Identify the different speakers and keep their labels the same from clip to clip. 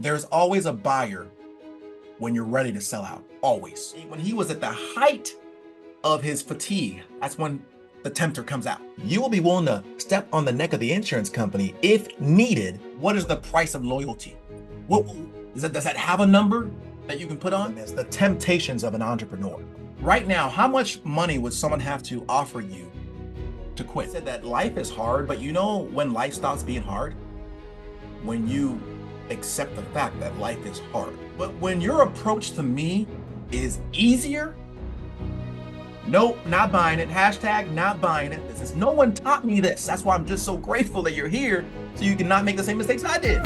Speaker 1: There's always a buyer when you're ready to sell out. Always. When he was at the height of his fatigue, that's when the tempter comes out. You will be willing to step on the neck of the insurance company if needed. What is the price of loyalty? What does that have a number that you can put on? It's the temptations of an entrepreneur. Right now, how much money would someone have to offer you to quit? I said that life is hard, but you know when life stops being hard? When you accept the fact that life is hard. But when your approach to me is easier, nope, not buying it. Hashtag not buying it. This is, no one taught me this. That's why I'm just so grateful that you're here so you can not make the same mistakes I did.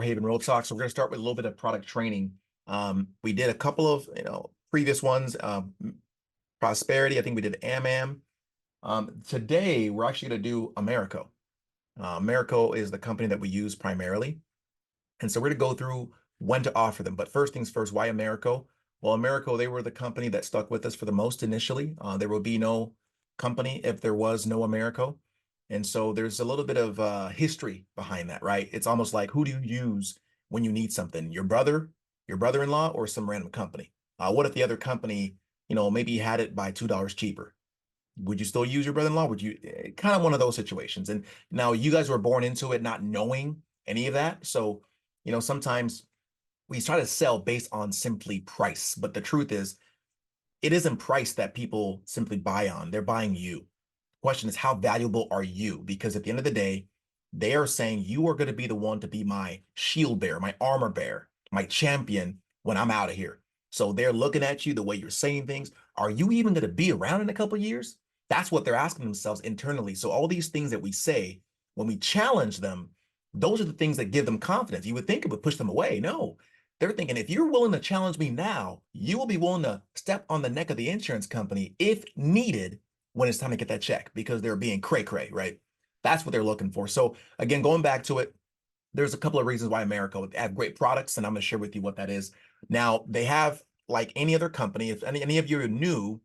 Speaker 1: Haven Road Talk. So we're going to start with a little bit of product training. We did a couple of previous ones. Prosperity, I think we did AMAM. Today we're actually going to do Americo. Americo is the company that we use primarily, and so we're going to go through when to offer them. But first things first, why Americo? Well, Americo, they were the company that stuck with us for the most initially. There will be no company if there was no Americo. And so there's a little bit of history behind that, right? It's almost like, who do you use when you need something? Your brother, your brother-in-law, or some random company? What if the other company, maybe had it by $2 cheaper? Would you still use your brother-in-law? Would you, kind of one of those situations? And now you guys were born into it, not knowing any of that. So, sometimes we try to sell based on simply price, but the truth is, it isn't price that people simply buy on. They're buying you. Question is, how valuable are you? Because at the end of the day, they are saying you are going to be the one to be my shield bearer, my armor bearer, my champion when I'm out of here. So they're looking at you, the way you're saying things. Are you even going to be around in a couple of years? That's what they're asking themselves internally. So all these things that we say, when we challenge them, those are the things that give them confidence. You would think it would push them away. No, they're thinking, if you're willing to challenge me now, you will be willing to step on the neck of the insurance company if needed when it's time to get that check, because they're being cray-cray, right? That's what they're looking for. So again, going back to it, there's a couple of reasons why America would have great products, and I'm going to share with you what that is. Now, they have, like any other company, if any of you are new,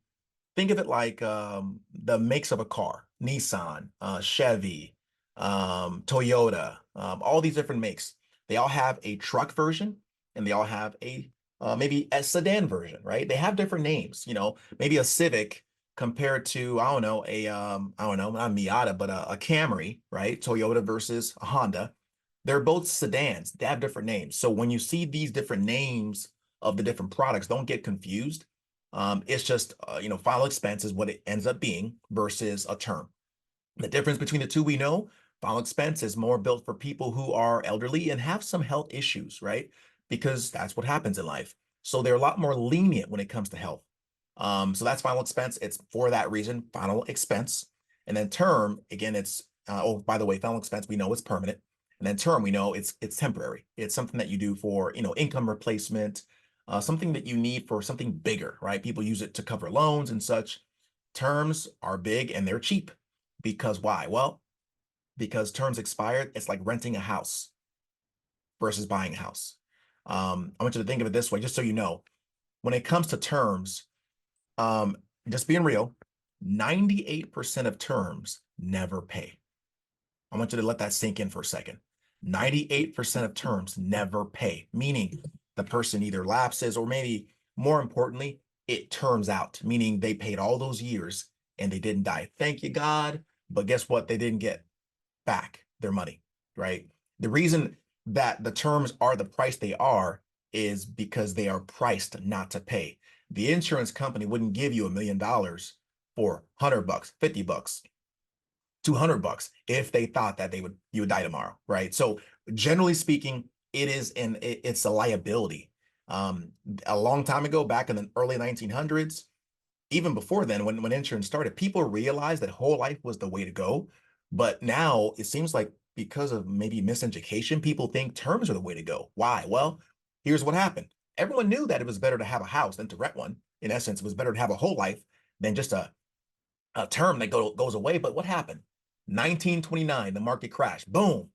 Speaker 1: think of it like the makes of a car: Nissan, Chevy, Toyota, all these different makes. They all have a truck version, and they all have a maybe a sedan version, right? They have different names, maybe a Civic compared to, I don't know, not a Miata, but a Camry, right? Toyota versus a Honda. They're both sedans. They have different names. So when you see these different names of the different products, don't get confused. It's just, final expense is what it ends up being versus a term. The difference between the two, we know, final expense is more built for people who are elderly and have some health issues, right? Because that's what happens in life. So they're a lot more lenient when it comes to health. So that's final expense. It's for that reason, final expense. And then term, again, it's, oh, by the way, final expense, we know it's permanent. And then term, we know it's temporary. It's something that you do for, income replacement, something that you need for something bigger, right? People use it to cover loans and such. Terms are big and they're cheap. Because why? Well, because terms expired, it's like renting a house versus buying a house. I want you to think of it this way, just so you know, when it comes to terms, just being real, 98% of terms never pay. I want you to let that sink in for a second. 98% of terms never pay, meaning the person either lapses or maybe more importantly, it turns out, meaning they paid all those years and they didn't die. Thank you, God. But guess what? They didn't get back their money, right? The reason that the terms are the price they are is because they are priced not to pay. The insurance company wouldn't give you $1 million for $100, $50, $200 if they thought that you would die tomorrow, right? So generally speaking, it's a liability. A long time ago, back in the early 1900s, even before then, when insurance started, people realized that whole life was the way to go. But now it seems like because of maybe miseducation, people think terms are the way to go. Why? Well, here's what happened. Everyone knew that it was better to have a house than to rent one. In essence, it was better to have a whole life than just a term that goes away. But what happened? 1929, the market crashed. Boom.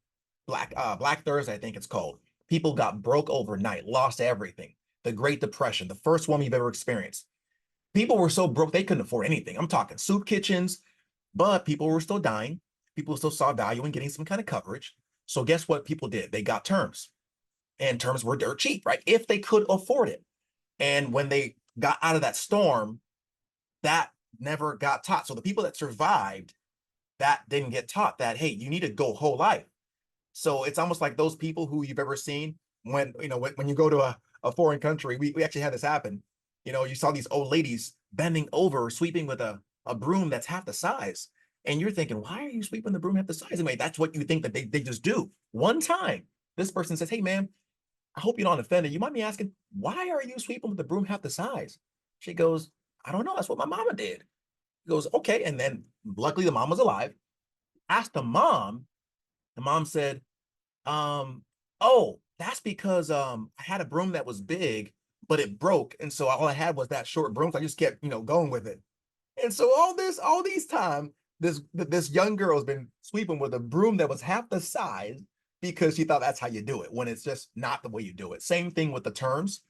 Speaker 1: Black Thursday, I think it's called. People got broke overnight, lost everything. The Great Depression, the first one we've ever experienced. People were so broke they couldn't afford anything. I'm talking soup kitchens, but people were still dying. People still saw value in getting some kind of coverage. So guess what people did? They got terms, and terms were dirt cheap, right? If they could afford it. And when they got out of that storm, that never got taught. So the people that survived, that didn't get taught that, hey, you need to go whole life. So it's almost like those people who you've ever seen when, when you go to a foreign country, we actually had this happen. You saw these old ladies bending over, sweeping with a broom that's half the size. And you're thinking, why are you sweeping the broom half the size? Anyway, that's what you think that they just do. One time, this person says, hey, ma'am, I hope you're not offended. You might be asking, why are you sweeping with the broom half the size? She goes, I don't know. That's what my mama did. He goes, okay. And then luckily the mom was alive. Asked the mom said, oh, that's because I had a broom that was big, but it broke. And so all I had was that short broom. So I just kept, going with it. And so all these time, this young girl has been sweeping with a broom that was half the size because she thought that's how you do it, when it's just not the way you do it. Same thing with the terms.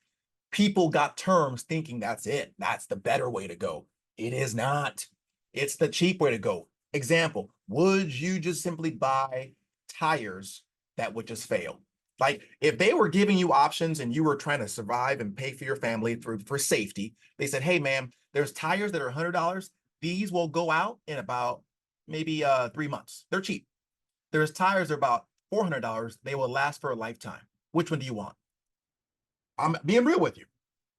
Speaker 1: People got terms thinking that's it. That's the better way to go. It is not. It's the cheap way to go. Example, would you just simply buy tires that would just fail? Like if they were giving you options and you were trying to survive and pay for your family for safety, they said, hey, ma'am, there's tires that are $100. These will go out in about maybe 3 months. They're cheap. There's tires that are about $400. They will last for a lifetime. Which one do you want? I'm being real with you.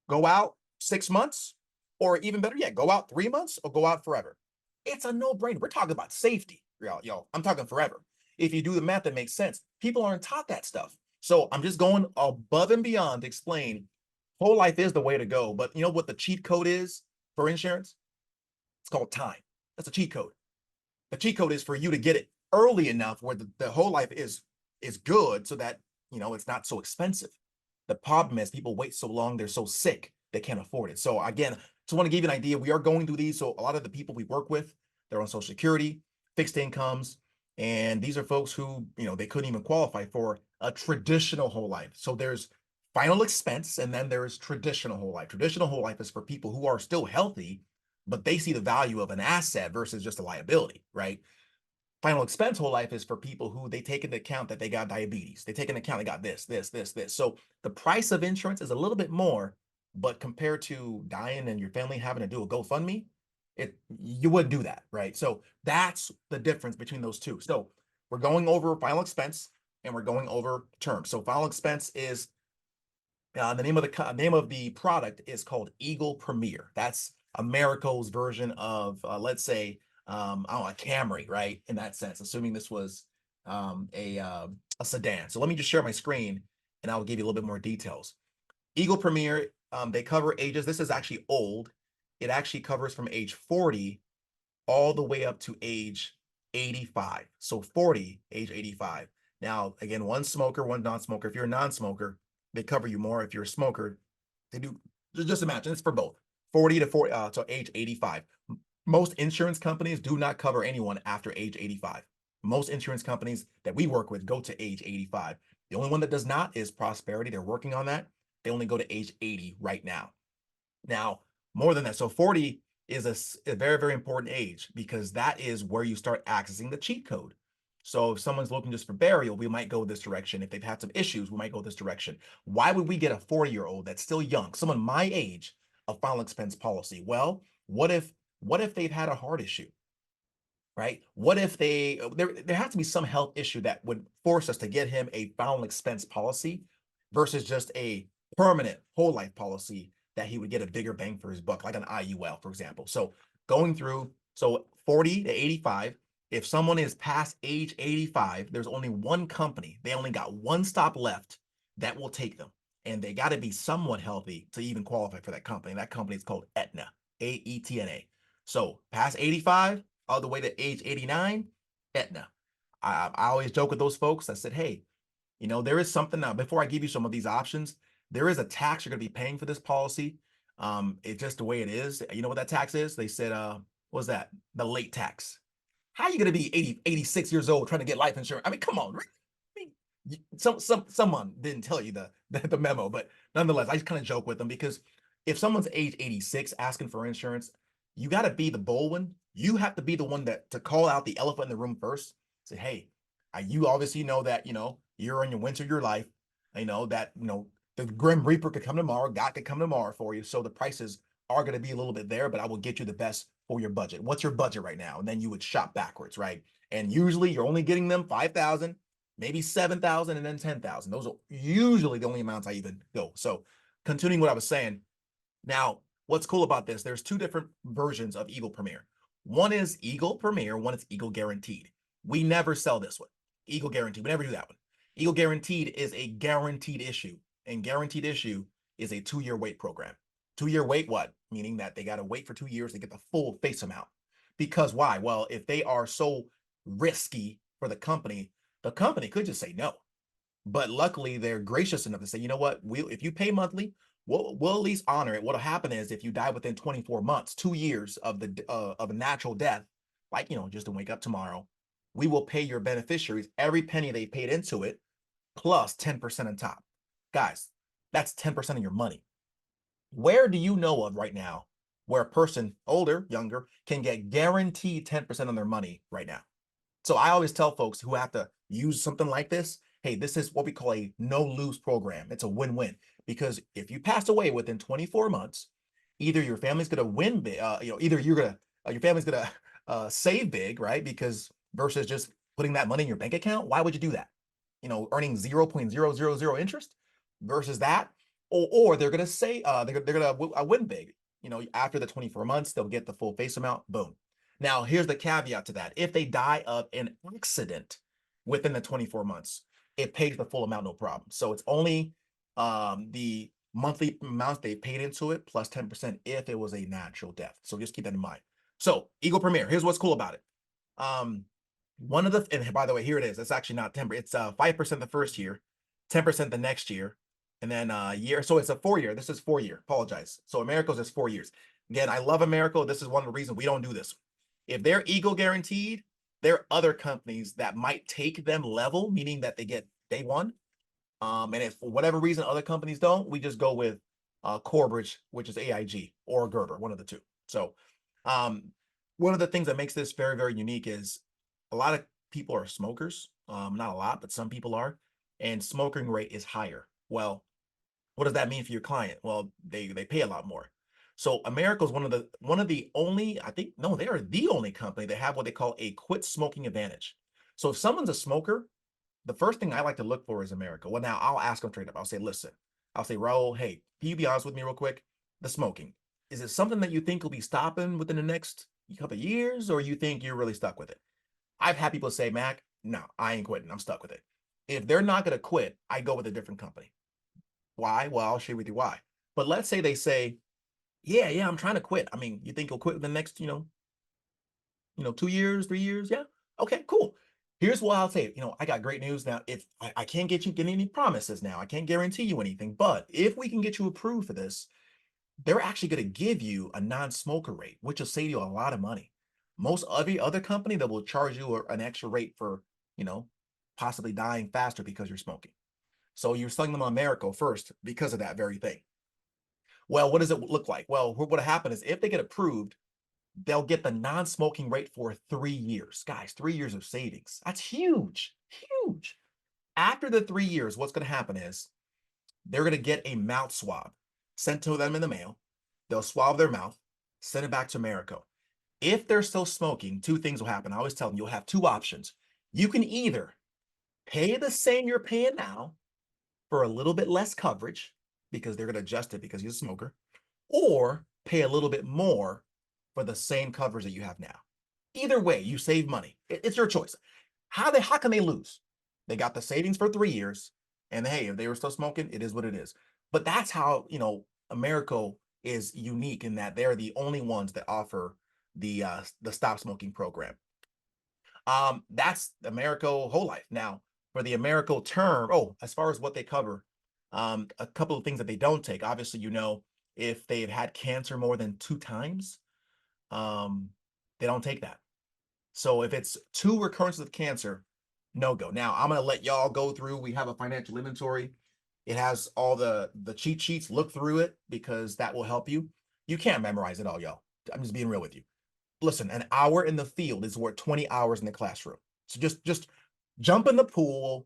Speaker 1: Go out 6 months, or even better yet, go out 3 months or go out forever. It's a no-brainer. We're talking about safety, yo. I'm talking forever. If you do the math, that makes sense. People aren't taught that stuff. So I'm just going above and beyond to explain whole life is the way to go. But you know what the cheat code is for insurance? It's called time. That's a cheat code. The cheat code is for you to get it early enough where the whole life is good so that it's not so expensive. The problem is people wait so long, they're so sick, they can't afford it. So again, just want to give you an idea. We are going through these. So a lot of the people we work with, they're on Social Security, fixed incomes, and these are folks who, they couldn't even qualify for a traditional whole life. So there's final expense, and then there's traditional whole life. Traditional whole life is for people who are still healthy, but they see the value of an asset versus just a liability, right? Final expense whole life is for people who they take into account that they got diabetes. They take into account they got this. So the price of insurance is a little bit more, but compared to dying and your family having to do a GoFundMe, you wouldn't do that, right? So that's the difference between those two. So we're going over final expense and we're going over terms. So final expense is the name of the product is called Eagle Premier. That's Americo's version of let's say I don't know, a Camry, right? In that sense, assuming this was a sedan. So let me just share my screen and I'll give you a little bit more details. Eagle Premier, they cover ages. This is actually old. It actually covers from age 40 all the way up to age 85. So 40, age 85. Now, again, one smoker, one non-smoker. If you're a non-smoker, they cover you more. If you're a smoker, they do. Just imagine it's for both 40 to 40 to age 85. Most insurance companies do not cover anyone after age 85. Most insurance companies that we work with go to age 85. The only one that does not is Prosperity. They're working on that. They only go to age 80 right now. Now, more than that, so 40 is a very, very important age because that is where you start accessing the cheat code. So if someone's looking just for burial, we might go this direction. If they've had some issues, we might go this direction. Why would we get a 40-year-old that's still young, someone my age, a final expense policy? Well, what if they've had a heart issue, right? What if there has to be some health issue that would force us to get him a final expense policy versus just a permanent whole life policy that he would get a bigger bang for his buck, like an IUL, for example. So going through, so 40 to 85, if someone is past age 85, there's only one company. They only got one stop left that will take them. And they got to be somewhat healthy to even qualify for that company. That company is called Aetna, Aetna. So past 85, all the way to age 89, Aetna. I always joke with those folks. I said, hey, there is something now. Before I give you some of these options, there is a tax you're going to be paying for this policy. It's just the way it is. You know what that tax is? They said, what was that? The late tax. How are you going to be 80, 86 years old trying to get life insurance? I mean, come on. I mean, someone didn't tell you the memo, but nonetheless, I just kind of joke with them because if someone's age 86 asking for insurance, you got to be the bold one. You have to be the one to call out the elephant in the room first. Say, hey, you obviously know that, you're in your winter of your life, that, the Grim Reaper could come tomorrow, God could come tomorrow for you. So the prices are going to be a little bit there, but I will get you the best for your budget. What's your budget right now? And then you would shop backwards, right? And usually you're only getting them 5,000, maybe 7,000, and then 10,000. Those are usually the only amounts I even go. So continuing what I was saying, now, what's cool about this, there's two different versions of Eagle Premier. One is Eagle Premier, one is Eagle Guaranteed. We never sell this one. Eagle Guaranteed, we never do that one. Eagle Guaranteed is a guaranteed issue, and guaranteed issue is a 2-year wait program. 2-year wait, what? Meaning that they got to wait for 2 years to get the full face amount. Because why? Well, if they are so risky for the company could just say no. But luckily, they're gracious enough to say, you know what? If you pay monthly, we'll at least honor it. What'll happen is if you die within 24 months, 2 years of a natural death, like just to wake up tomorrow, we will pay your beneficiaries every penny they paid into it plus 10% on top. Guys, that's 10% of your money. Where do you know of right now where a person, older, younger, can get guaranteed 10% on their money right now? So I always tell folks who have to use something like this, hey, this is what we call a no-lose program. It's a win-win because if you pass away within 24 months, either your family's going to win big, either your family's going to save big, right? Because versus just putting that money in your bank account, why would you do that? Earning 0.000 interest versus that, or they're going to say they're going to win big. After the 24 months, they'll get the full face amount. Boom. Now, here's the caveat to that. If they die of an accident within the 24 months, it pays the full amount, no problem. So it's only the monthly amount they paid into it plus 10% if it was a natural death. So just keep that in mind. So Eagle Premier, here's what's cool about it. One of the, and by the way, here it is. It's actually not 10%. It's 5% the first year, 10% the next year, and then year. So it's a 4-year. This is 4-year. Apologize. So Americo's is 4 years. Again, I love Americo. This is one of the reasons we don't do this. If they're Eagle Guaranteed, there are other companies that might take them level, meaning that they get day one. And if for whatever reason other companies don't, we just go with Corbridge, which is AIG, or Gerber, one of the two. So one of the things that makes this very, very unique is a lot of people are smokers. Not a lot, but some people are. And smoking rate is higher. Well, what does that mean for your client? Well, they pay a lot more. So America is one of the only, I think, no, they are the only company that have what they call a quit smoking advantage. So if someone's a smoker, the first thing I like to look for is America. Well, now I'll ask them straight up. I'll say, listen, Raul, hey, can you be honest with me real quick? The smoking, is it something that you think will be stopping within the next couple of years, or you think you're really stuck with it? I've had people say, Mac, no, I ain't quitting. I'm stuck with it. If they're not going to quit, I go with a different company. Why? Well, I'll share with you why. But let's say they say, yeah, I'm trying to quit. I mean, you think you'll quit in the next, 2 years, 3 years? Yeah. Okay, cool. Here's what I'll say. I got great news now. If I can't get any promises now, I can't guarantee you anything. But if we can get you approved for this, they're actually going to give you a non-smoker rate, which will save you a lot of money. Most every other company that will charge you an extra rate for, possibly dying faster because you're smoking. So you're selling them on America first because of that very thing. Well, what does it look like? Well, what will happen is if they get approved, they'll get the non-smoking rate for 3 years. Guys, 3 years of savings. That's huge, huge. After the 3 years, what's going to happen is they're going to get a mouth swab sent to them in the mail. They'll swab their mouth, send it back to America. If they're still smoking, two things will happen. I always tell them you'll have two options. You can either pay the same you're paying now for a little bit less coverage because they're going to adjust it because you're a smoker, or pay a little bit more for the same coverage that you have now. Either way, you save money. It's your choice. How can they lose? They got the savings for 3 years. And hey, if they were still smoking, it is what it is. But that's how, America is unique in that they're the only ones that offer the stop smoking program. That's America whole life. Now, for the America term, as far as what they cover, a couple of things that they don't take. Obviously, if they've had cancer more than 2 times, um, they don't take that. So if it's 2 recurrences of cancer, no go. Now I'm gonna let y'all go through. We have a financial inventory. It has all the cheat sheets. Look through it because that will help you. You can't memorize it all, y'all. I'm just being real with you. Listen, an hour in the field is worth 20 hours in the classroom. So just jump in the pool.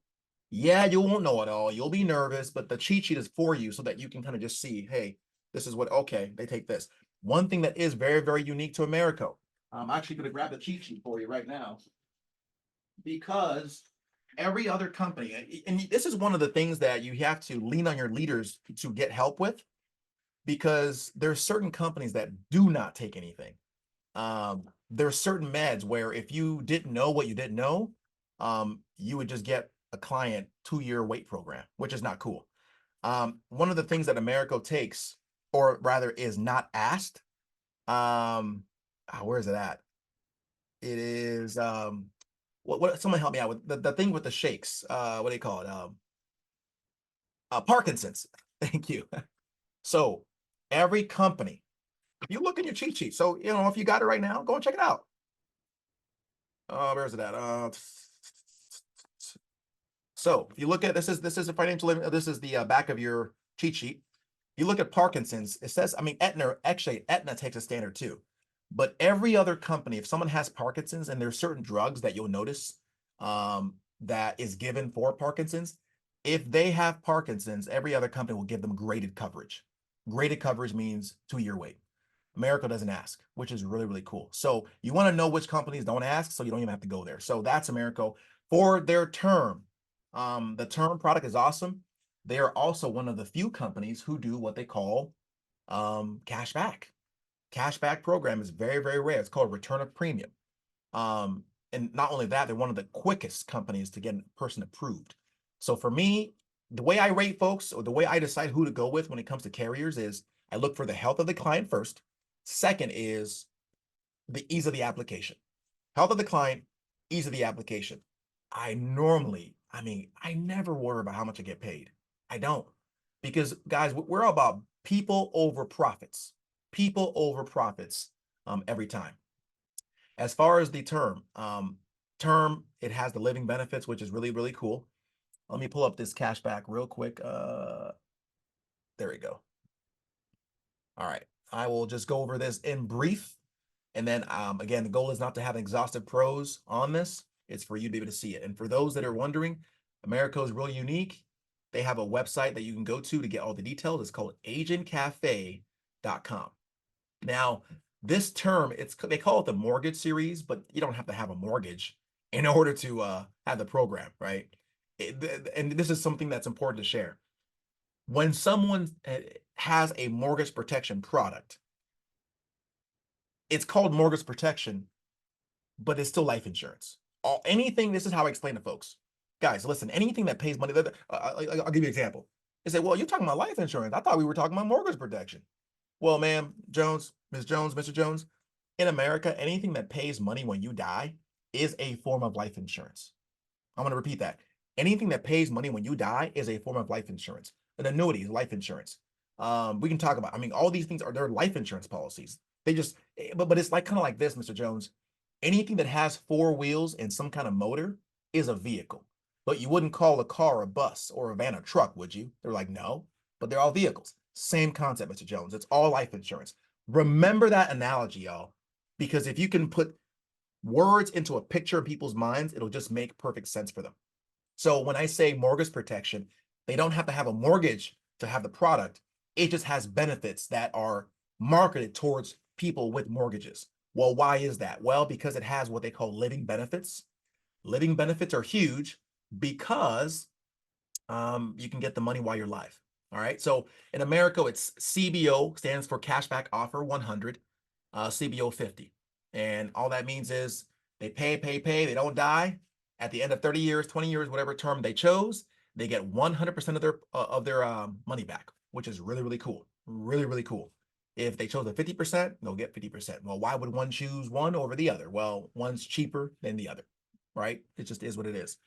Speaker 1: Yeah, you won't know it all. You'll be nervous, but the cheat sheet is for you so that you can kind of just see, hey, this is what, okay, they take this. One thing that is very, very unique to America. I'm actually going to grab the cheat sheet for you right now because every other company, and this is one of the things that you have to lean on your leaders to get help with because there's certain companies that do not take anything. There are certain meds where if you didn't know what you didn't know, you would just get a client 2-year wait program, which is not cool. One of the things that America takes, or rather is not asked, where is it at? It is what someone help me out with the thing with the shakes. What do you call it? Parkinson's. Thank you. So every company, if you look in your cheat sheet, so if you got it right now, go and check it out. Where's it at? So if you look at this is a financial this is the back of your cheat sheet. You look at Parkinson's, it says, I mean, Aetna takes a standard too. But every other company, if someone has Parkinson's and there's certain drugs that you'll notice that is given for Parkinson's, if they have Parkinson's, every other company will give them graded coverage. Graded coverage means 2-year wait. America doesn't ask, which is really, really cool. So you want to know which companies don't ask, so you don't even have to go there. So that's America for their term. The term product is awesome. They are also one of the few companies who do what they call cashback. Cashback program is very, very rare. It's called return of premium. And not only that, they're one of the quickest companies to get a person approved. So for me, the way I rate folks or the way I decide who to go with when it comes to carriers is I look for the health of the client first. Second is the ease of the application. Health of the client, ease of the application. I never worry about how much I get paid. I don't. Because guys, we're all about people over profits. People over profits every time. As far as the term, it has the living benefits, which is really, really cool. Let me pull up this cashback real quick. There we go. All right. I will just go over this in brief. And then again, the goal is not to have exhaustive pros on this. It's for you to be able to see it. And for those that are wondering, America is really unique. They have a website that you can go to get all the details. It's called agentcafe.com. Now, this term, they call it the mortgage series, but you don't have to have a mortgage in order to have the program, right? And this is something that's important to share. When someone has a mortgage protection product, it's called mortgage protection, but it's still life insurance. This is how I explain to folks. Guys, listen, anything that pays money, I'll give you an example. They say, well, you're talking about life insurance. I thought we were talking about mortgage protection. Well, ma'am, Jones, Ms. Jones, Mr. Jones, in America, anything that pays money when you die is a form of life insurance. I'm going to repeat that. Anything that pays money when you die is a form of life insurance. An annuity is life insurance. We can talk about, all these things they're life insurance policies. They just, but it's like kind of like this, Mr. Jones. Anything that has 4 wheels and some kind of motor is a vehicle. But you wouldn't call a car a bus or a van a truck, would you? They're like, no, but they're all vehicles. Same concept, Mr. Jones. It's all life insurance. Remember that analogy, y'all, because if you can put words into a picture in people's minds, it'll just make perfect sense for them. So when I say mortgage protection, they don't have to have a mortgage to have the product. It just has benefits that are marketed towards people with mortgages. Well, why is that? Well, because it has what they call living benefits. Living benefits are huge because you can get the money while you're alive. All right. So in America, it's CBO, stands for Cashback Offer 100, CBO 50. And all that means is they pay, they don't die. At the end of 30 years, 20 years, whatever term they chose, they get 100% of their money back, which is really, really cool. Really, really cool. If they chose a 50%, they'll get 50%. Well, why would one choose one over the other? Well, one's cheaper than the other, right? It just is what it is.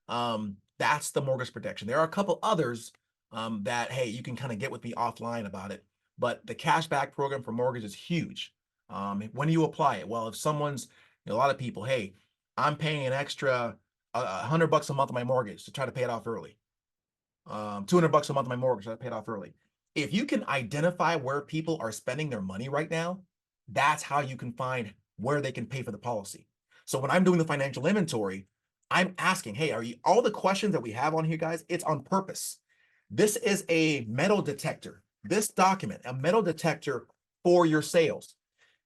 Speaker 1: That's the mortgage protection. There are a couple others that, hey, you can kind of get with me offline about it. But the cashback program for mortgage is huge. When do you apply it? Well, if someone's, a lot of people, hey, I'm paying an extra $100 a month on my mortgage to try to pay it off early. $200 a month on my mortgage to pay it off early. If you can identify where people are spending their money right now, that's how you can find where they can pay for the policy. So when I'm doing the financial inventory, I'm asking, hey, are you all the questions that we have on here, guys? It's on purpose. This is a metal detector. This document, a metal detector for your sales.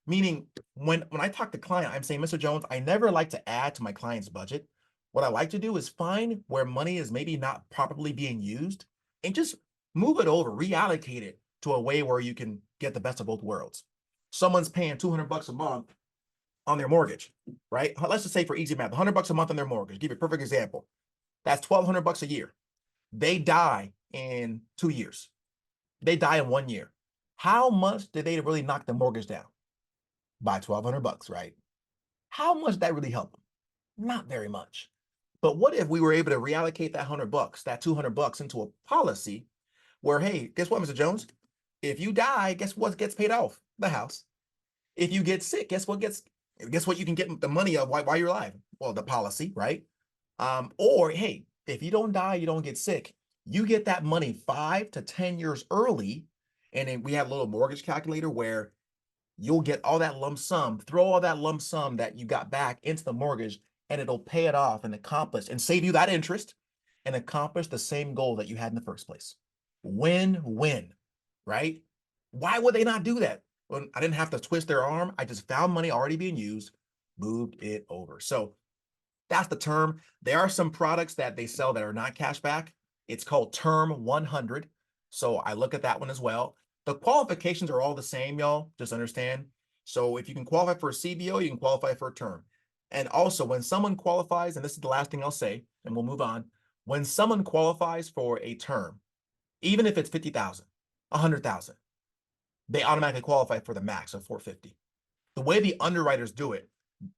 Speaker 1: Meaning when I talk to client, I'm saying, Mr. Jones, I never like to add to my client's budget. What I like to do is find where money is maybe not properly being used and just move it over, reallocate it to a way where you can get the best of both worlds. Someone's paying $200 a month on their mortgage, right? Let's just say for easy math, $100 a month on their mortgage. Give you a perfect example. That's $1,200 a year. They die in 2 years. They die in 1 year. How much did they really knock the mortgage down? By $1,200, right? How much did that really help them? Not very much. But what if we were able to reallocate that $100, that $200 into a policy where, hey, guess what, Mr. Jones? If you die, guess what gets paid off? The house. If you get sick, guess what you can get the money of while you're alive? Well, the policy, right? Or hey, if you don't die, you don't get sick, you get that money 5 to 10 years early. And then we have a little mortgage calculator where you'll get all that lump sum, throw all that lump sum that you got back into the mortgage, and it'll pay it off and accomplish and save you that interest and accomplish the same goal that you had in the first place. Win-win, right? Why would they not do that? Well, I didn't have to twist their arm. I just found money already being used, moved it over. So that's the term. There are some products that they sell that are not cash back. It's called Term 100. So I look at that one as well. The qualifications are all the same, y'all. Just understand. So if you can qualify for a CBO, you can qualify for a term. And also, when someone qualifies, and this is the last thing I'll say, and we'll move on. When someone qualifies for a term, even if it's 50,000, 100,000, they automatically qualify for the max of 450. The way the underwriters do it,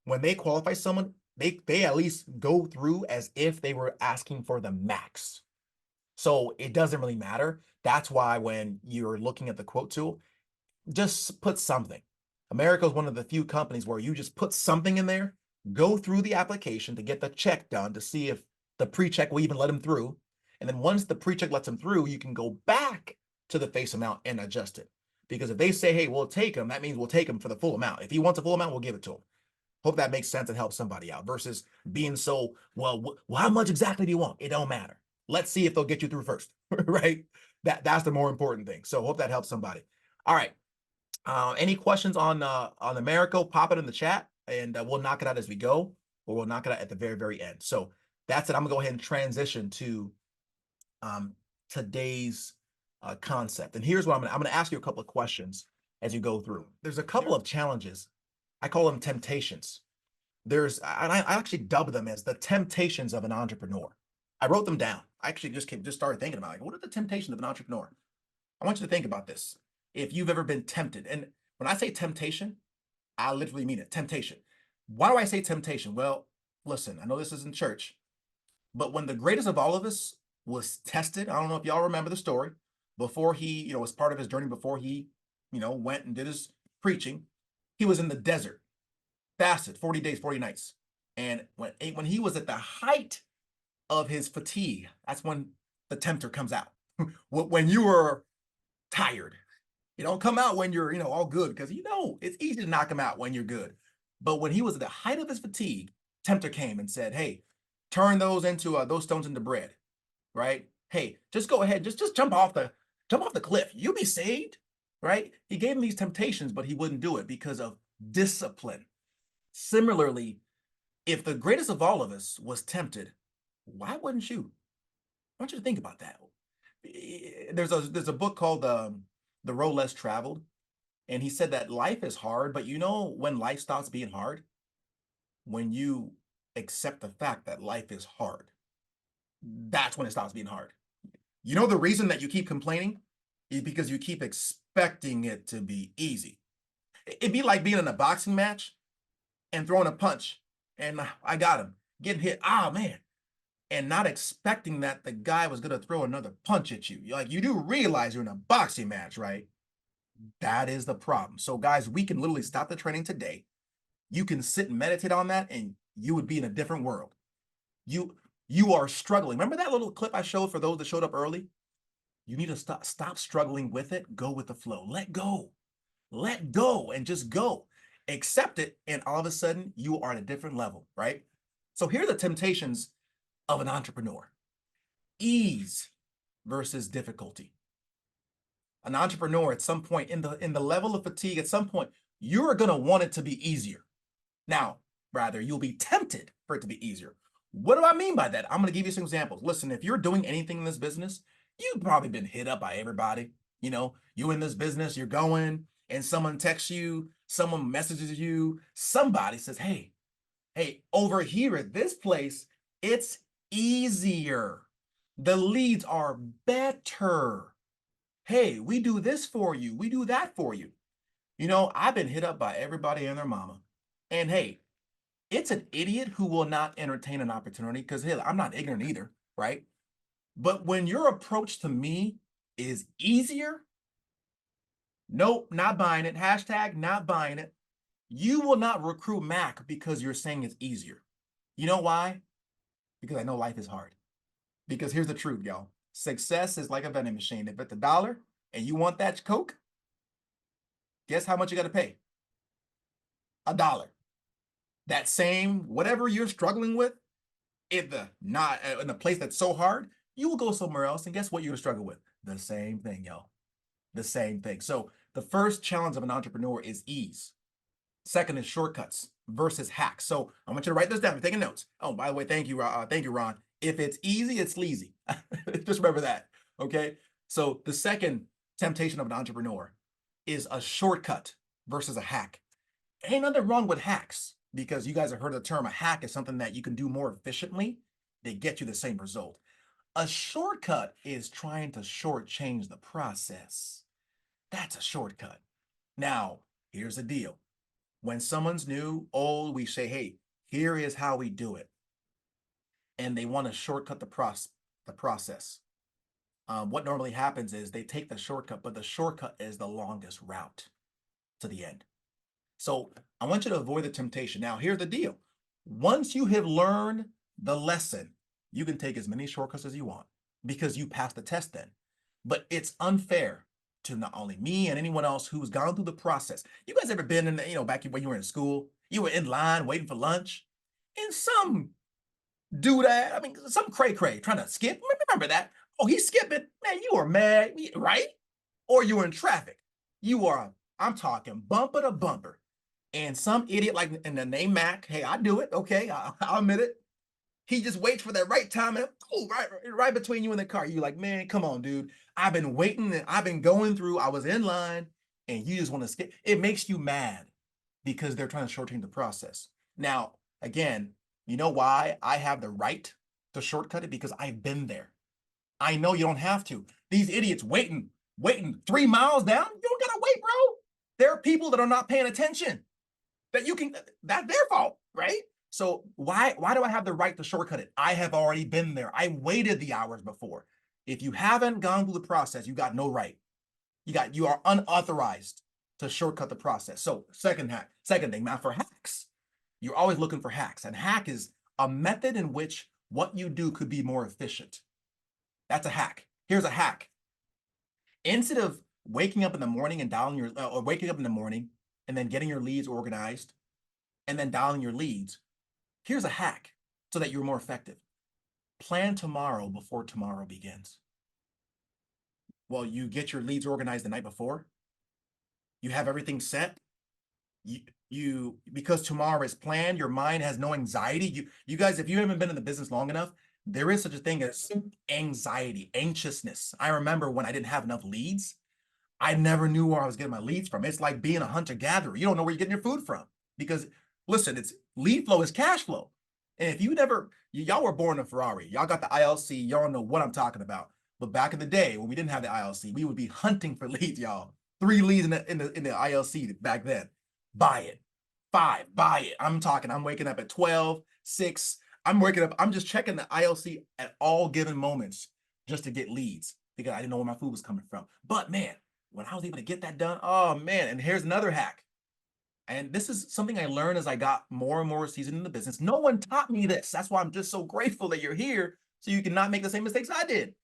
Speaker 1: when they qualify someone, they at least go through as if they were asking for the max. So it doesn't really matter. That's why when you're looking at the quote tool, just put something. America is one of the few companies where you just put something in there, go through the application to get the check done to see if the pre-check will even let them through. And then once the pre-check lets them through, you can go back to the face amount and adjust it. Because if they say, hey, we'll take him, that means we'll take him for the full amount. If he wants a full amount, we'll give it to him. Hope that makes sense and helps somebody out versus being so, well, how much exactly do you want? It don't matter. Let's see if they'll get you through first, right? That's the more important thing. So hope that helps somebody. All right. Any questions on America? Pop it in the chat, and we'll knock it out as we go, or we'll knock it out at the very, very end. So that's it. I'm gonna go ahead and transition to today's concept. And here's what I'm gonna ask you a couple of questions as you go through. There's a couple of challenges. I call them temptations. And I actually dub them as the temptations of an entrepreneur. I wrote them down. I actually just started thinking about like, what are the temptations of an entrepreneur? I want you to think about this. If you've ever been tempted, and when I say temptation, I literally mean it, temptation. Why do I say temptation? Well, listen, I know this isn't church, but when the greatest of all of us was tested, I don't know if y'all remember the story, before he, was part of his journey, before he, went and did his preaching, he was in the desert, fasted 40 days, 40 nights. And when he was at the height of his fatigue, that's when the tempter comes out. When you were tired, you don't come out when you're, all good, because it's easy to knock him out when you're good. But when he was at the height of his fatigue, tempter came and said, hey, turn those stones into bread, right? Hey, just go ahead, just jump off the cliff. You'll be saved, right? He gave him these temptations, but he wouldn't do it because of discipline. Similarly, if the greatest of all of us was tempted, why wouldn't you? I want you to think about that. There's a book called The Road Less Traveled, and he said that life is hard, but when life stops being hard? When you accept the fact that life is hard. that's when it stops being hard. You know, the reason that you keep complaining is because you keep expecting it to be easy. It'd be like being in a boxing match and throwing a punch, and I got him, getting hit. Ah, man. And not expecting that the guy was going to throw another punch at you. Like, you do realize you're in a boxing match, right? That is the problem. So, guys, we can literally stop the training today. You can sit and meditate on that, and you would be in a different world. You are struggling. Remember that little clip I showed for those that showed up early? You need to stop struggling with it. Go with the flow. Let go, and just go. Accept it, and all of a sudden you are at a different level, right? So here are the temptations of an entrepreneur: ease versus difficulty. An entrepreneur, at some point in the level of fatigue, at some point you're going to want it to be easier. Now, rather, you'll be tempted for it to be easier. What do I mean by that? I'm going to give you some examples. Listen, if you're doing anything in this business, you've probably been hit up by everybody. You know, you in this business, you're going, and someone texts you, someone messages you, somebody says, hey, over here at this place, it's easier. The leads are better. Hey, we do this for you. We do that for you. You know, I've been hit up by everybody and their mama. And hey, it's an idiot who will not entertain an opportunity, because hey, I'm not ignorant either, right? But when your approach to me is easier, nope, not buying it. Hashtag not buying it. You will not recruit Mac because you're saying it's easier. You know why? Because I know life is hard. Because here's the truth, y'all. Success is like a vending machine. If it's $1 and you want that Coke, guess how much you got to pay? $1. That same whatever you're struggling with, if the not in a place that's so hard, you will go somewhere else, and guess what you're gonna struggle with? The same thing, y'all. The same thing. So the first challenge of an entrepreneur is ease. Second is shortcuts versus hacks. So I want you to write this down. You're taking notes. Oh, by the way, thank you, Ron. If it's easy, it's sleazy. Just remember that. Okay. So the second temptation of an entrepreneur is a shortcut versus a hack. Ain't nothing wrong with hacks, because you guys have heard the term. A hack is something that you can do more efficiently. They get you the same result. A shortcut is trying to shortchange the process. That's a shortcut. Now, here's the deal. When someone's new, old, we say, hey, here is how we do it. And they want to shortcut the process. What normally happens is they take the shortcut, but the shortcut is the longest route to the end. So I want you to avoid the temptation. Now, here's the deal. Once you have learned the lesson, you can take as many shortcuts as you want, because you passed the test then. But it's unfair to not only me and anyone else who's gone through the process. You guys ever been in, back when you were in school, you were in line waiting for lunch, and some dude, some cray-cray trying to skip. Remember that? Oh, he's skipping. Man, you are mad, right? Or you were in traffic. I'm talking bumper to bumper. And some idiot, like in the name Mac, hey, I do it. Okay, I'll admit it. He just waits for that right time, and right between you and the car. You're like, man, come on, dude. I've been waiting, and I've been going through. I was in line, and you just want to skip. It makes you mad because they're trying to shorten the process. Now, again, you know why I have the right to shortcut it? Because I've been there. I know you don't have to. These idiots waiting 3 miles down. You don't gotta wait, bro. There are people that are not paying attention. That's their fault, right? So why do I have the right to shortcut it? I have already been there. I waited the hours before. If you haven't gone through the process, you got no right. You are unauthorized to shortcut the process. So second thing, now for hacks, you're always looking for hacks. And hack is a method in which what you do could be more efficient. That's a hack. Here's a hack. Instead of waking up in the morning and dialing or waking up in the morning and then getting your leads organized and then dialing your leads, here's a hack so that you're more effective. Plan tomorrow before tomorrow begins. Well, you get your leads organized the night before. You have everything set. You because tomorrow is planned, your mind has no anxiety. You guys, if you haven't been in the business long enough, there is such a thing as anxiety, anxiousness. I remember when I didn't have enough leads, I never knew where I was getting my leads from. It's like being a hunter-gatherer. You don't know where you're getting your food from, because listen, it's lead flow is cash flow. And if you never, y'all were born in Ferrari, y'all got the ILC, y'all know what I'm talking about. But back in the day when we didn't have the ILC, we would be hunting for leads, y'all. 3 leads in the ILC back then. Buy it. 5, buy it. I'm waking up at 12, 6. I'm waking up, I'm just checking the ILC at all given moments just to get leads because I didn't know where my food was coming from. But man, when I was able to get that done, oh man, and here's another hack. And this is something I learned as I got more and more seasoned in the business. No one taught me this. That's why I'm just so grateful that you're here so you can not make the same mistakes I did.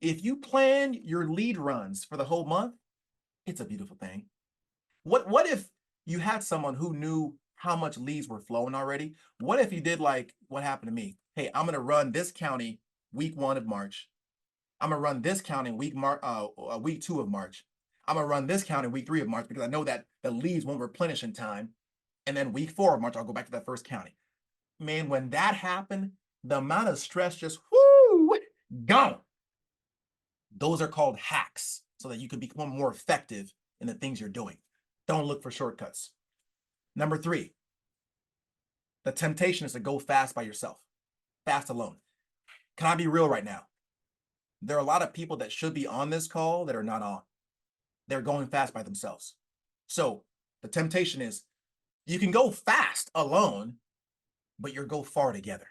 Speaker 1: If you plan your lead runs for the whole month, it's a beautiful thing. What if you had someone who knew how much leads were flowing already? What if you did like what happened to me? Hey, I'm gonna run this county week 1 of March. I'm gonna run this county week 2 of March. I'm gonna run this county week 3 of March because I know that the leads won't replenish in time. And then week 4 of March, I'll go back to that first county. Man, when that happened, the amount of stress just gone. Those are called hacks so that you can become more effective in the things you're doing. Don't look for shortcuts. Number 3, the temptation is to go fast by yourself, fast alone. Can I be real right now? There are a lot of people that should be on this call that are not on. They're going fast by themselves. So the temptation is you can go fast alone, but you'll go far together.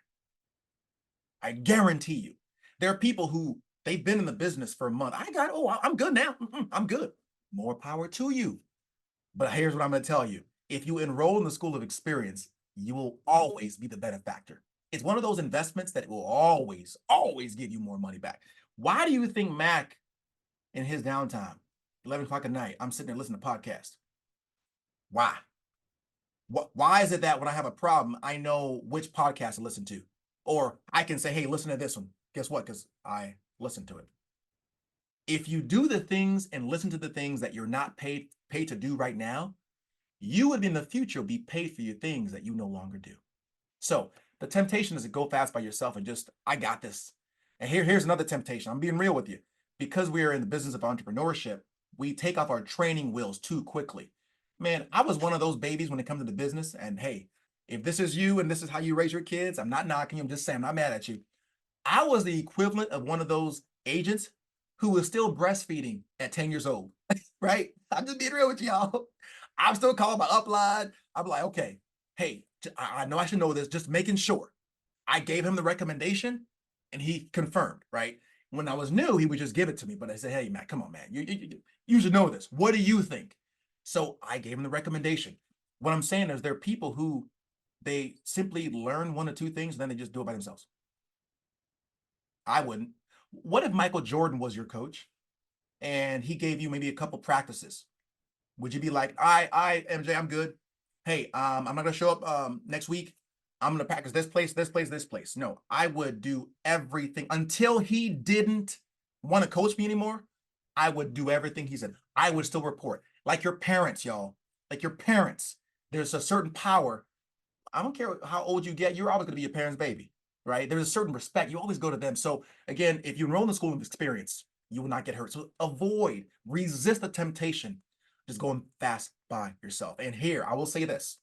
Speaker 1: I guarantee you. There are people who they've been in the business for a month. I'm good now. I'm good. More power to you. But here's what I'm going to tell you. If you enroll in the School of Experience, you will always be the benefactor. It's one of those investments that will always, always give you more money back. Why do you think Mac, in his downtime, 11 o'clock at night, I'm sitting there listening to podcasts? Why? Why is it that when I have a problem, I know which podcast to listen to? Or I can say, hey, listen to this one. Guess what? Because I listened to it. If you do the things and listen to the things that you're not paid to do right now, you would in the future be paid for your things that you no longer do. So the temptation is to go fast by yourself and just, I got this. And here's another temptation. I'm being real with you. Because we are in the business of entrepreneurship, we take off our training wheels too quickly. Man, I was one of those babies when it comes to the business. And hey, if this is you and this is how you raise your kids, I'm not knocking you. I'm just saying, I'm not mad at you. I was the equivalent of one of those agents who was still breastfeeding at 10 years old, right? I'm just being real with y'all. I'm still calling my upline. I'm like, okay, hey, I know I should know this, just making sure. I gave him the recommendation and he confirmed, right? When I was new, he would just give it to me. But I said, hey, Matt, come on, man. You should know this. What do you think? So I gave him the recommendation. What I'm saying is there are people who they simply learn 1 or 2 things and then they just do it by themselves. I wouldn't. What if Michael Jordan was your coach and he gave you maybe a couple practices? Would you be like, I MJ, I'm good. Hey, I'm not gonna show up next week. I'm gonna practice this place, this place, this place. No, I would do everything until he didn't want to coach me anymore. I would do everything he said. I would still report. Like your parents, y'all. Like your parents. There's a certain power. I don't care how old you get, you're always gonna be your parents' baby, right? There's a certain respect. You always go to them. So again, if you enroll in the School of Experience, you will not get hurt. So resist the temptation just going fast by yourself. And here, I will say this.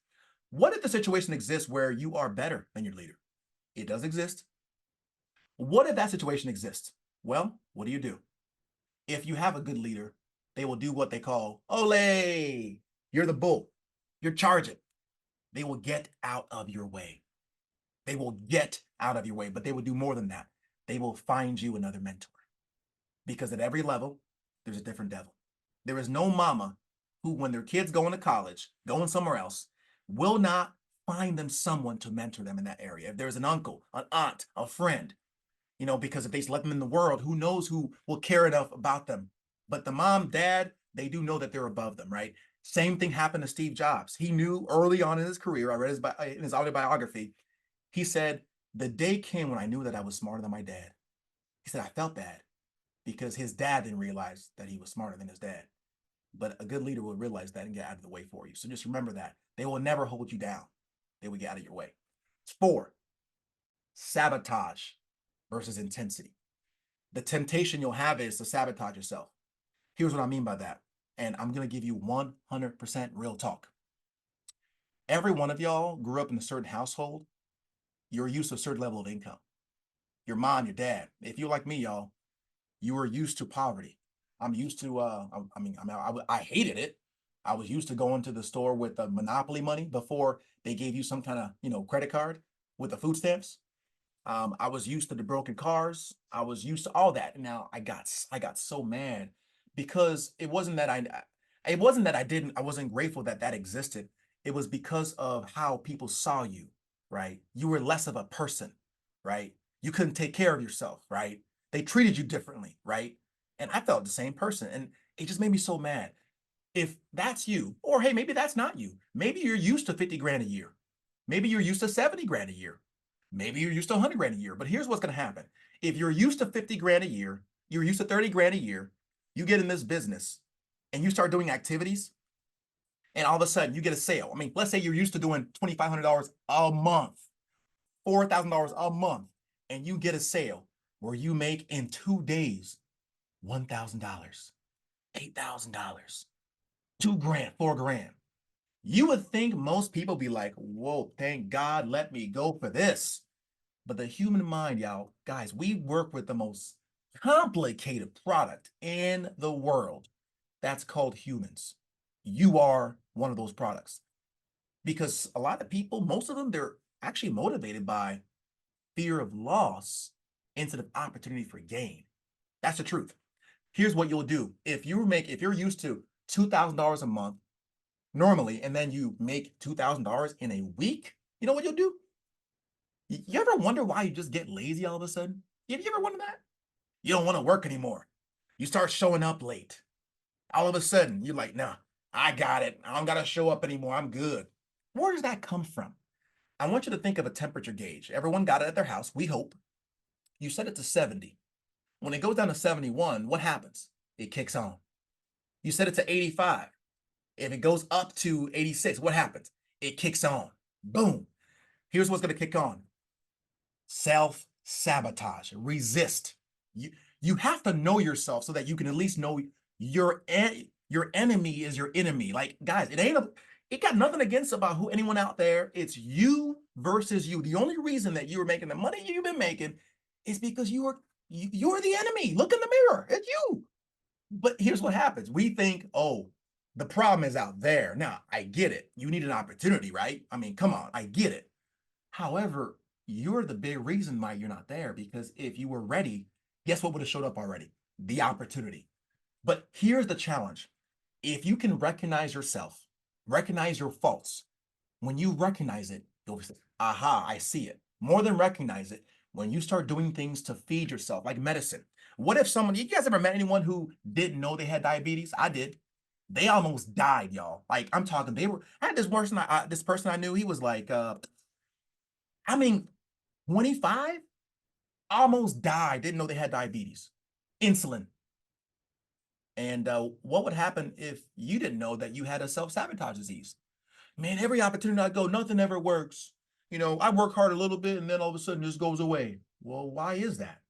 Speaker 1: What if the situation exists where you are better than your leader? It does exist. What if that situation exists? Well, what do? If you have a good leader, they will do what they call, ole, you're the bull. You're charging. They will get out of your way. They will get out of your way, but they will do more than that. They will find you another mentor. Because at every level, there's a different devil. There is no mama who, when their kids going to college, going somewhere else, will not find them someone to mentor them in that area. If there's an uncle, an aunt, a friend, because if they let them in the world, who knows who will care enough about them. But the mom, dad, they do know that they're above them, right? Same thing happened to Steve Jobs. He knew early on in his career, I read in his autobiography, he said, the day came when I knew that I was smarter than my dad. He said, I felt bad because his dad didn't realize that he was smarter than his dad. But a good leader will realize that and get out of the way for you. So just remember that. They will never hold you down. They will get out of your way. 4, sabotage versus intensity. The temptation you'll have is to sabotage yourself. Here's what I mean by that. And I'm going to give you 100% real talk. Every one of y'all grew up in a certain household. you're used to a certain level of income. Your mom, your dad. If you're like me, y'all, you were used to poverty. I'm used to. I hated it. I was used to going to the store with the Monopoly money before they gave you some kind of credit card with the food stamps. I was used to the broken cars. I was used to all that. And now I got so mad because it wasn't that I wasn't grateful that that existed. It was because of how people saw you, right? You were less of a person, right? You couldn't take care of yourself, right? They treated you differently, right? And I felt the same person. And it just made me so mad. If that's you, or hey, maybe that's not you. Maybe you're used to 50 grand a year. Maybe you're used to 70 grand a year. Maybe you're used to 100 grand a year. But here's what's going to happen. If you're used to 50 grand a year, you're used to 30 grand a year, you get in this business and you start doing activities, and all of a sudden you get a sale. I mean, let's say you're used to doing $2,500 a month, $4,000 a month, and you get a sale where you make in 2 days $1,000, $8,000, 2 grand, 4 grand. You would think most people be like, whoa, thank God, let me go for this. But the human mind, y'all, guys, we work with the most complicated product in the world. That's called humans. You are one of those products because a lot of people, most of them, they're actually motivated by fear of loss instead of opportunity for gain. That's the truth. Here's what you'll do. If you're used to $2,000 a month normally, and then you make $2,000 in a week, you know what you'll do? You ever wonder why you just get lazy all of a sudden? You ever wonder that? You don't want to work anymore. You start showing up late. All of a sudden, you're like, nah, I got it. I don't got to show up anymore. I'm good. Where does that come from? I want you to think of a temperature gauge. Everyone got it at their house, we hope. You set it to 70. When it goes down to 71, what happens? It kicks on. You set it to 85. If it goes up to 86, what happens? It kicks on. Boom. Here's what's going to kick on. Self-sabotage. Resist. You have to know yourself so that you can at least know your enemy is your enemy. Like, guys, it got nothing against about who anyone out there. It's you versus you. The only reason that you were making the money you've been making is because you're the enemy. Look in the mirror. It's you. But here's what happens. We think, oh, the problem is out there. Now, I get it. You need an opportunity, right? I mean, come on, I get it. However, you're the big reason why you're not there, because if you were ready, guess what would have showed up already? The opportunity. But here's the challenge. If you can recognize yourself, recognize your faults, when you recognize it, you'll say, aha, I see it. More than recognize it, when you start doing things to feed yourself, like medicine. What if you guys ever met anyone who didn't know they had diabetes? I did. They almost died, y'all. Like, I'm talking, I had this person I knew, he was like, I mean, 25, almost died, didn't know they had diabetes, insulin. And what would happen if you didn't know that you had a self-sabotage disease? Man, every opportunity I go, nothing ever works. I work hard a little bit and then all of a sudden this goes away. Well, why is that?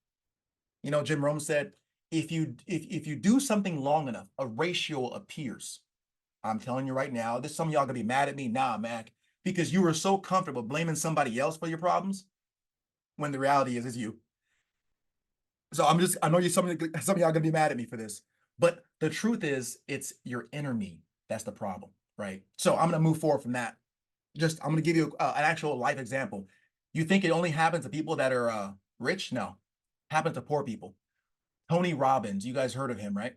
Speaker 1: Jim Rome said, if you do something long enough, a ratio appears. I'm telling you right now, some of y'all gonna be mad at me. Nah, Mac, because you were so comfortable blaming somebody else for your problems when the reality is you. So I know some of y'all gonna be mad at me for this, but the truth is it's your inner me that's the problem, right? So I'm gonna move forward from that. I'm gonna give you an actual life example. You think it only happens to people that are rich? No, it happens to poor people. Tony Robbins, you guys heard of him, right?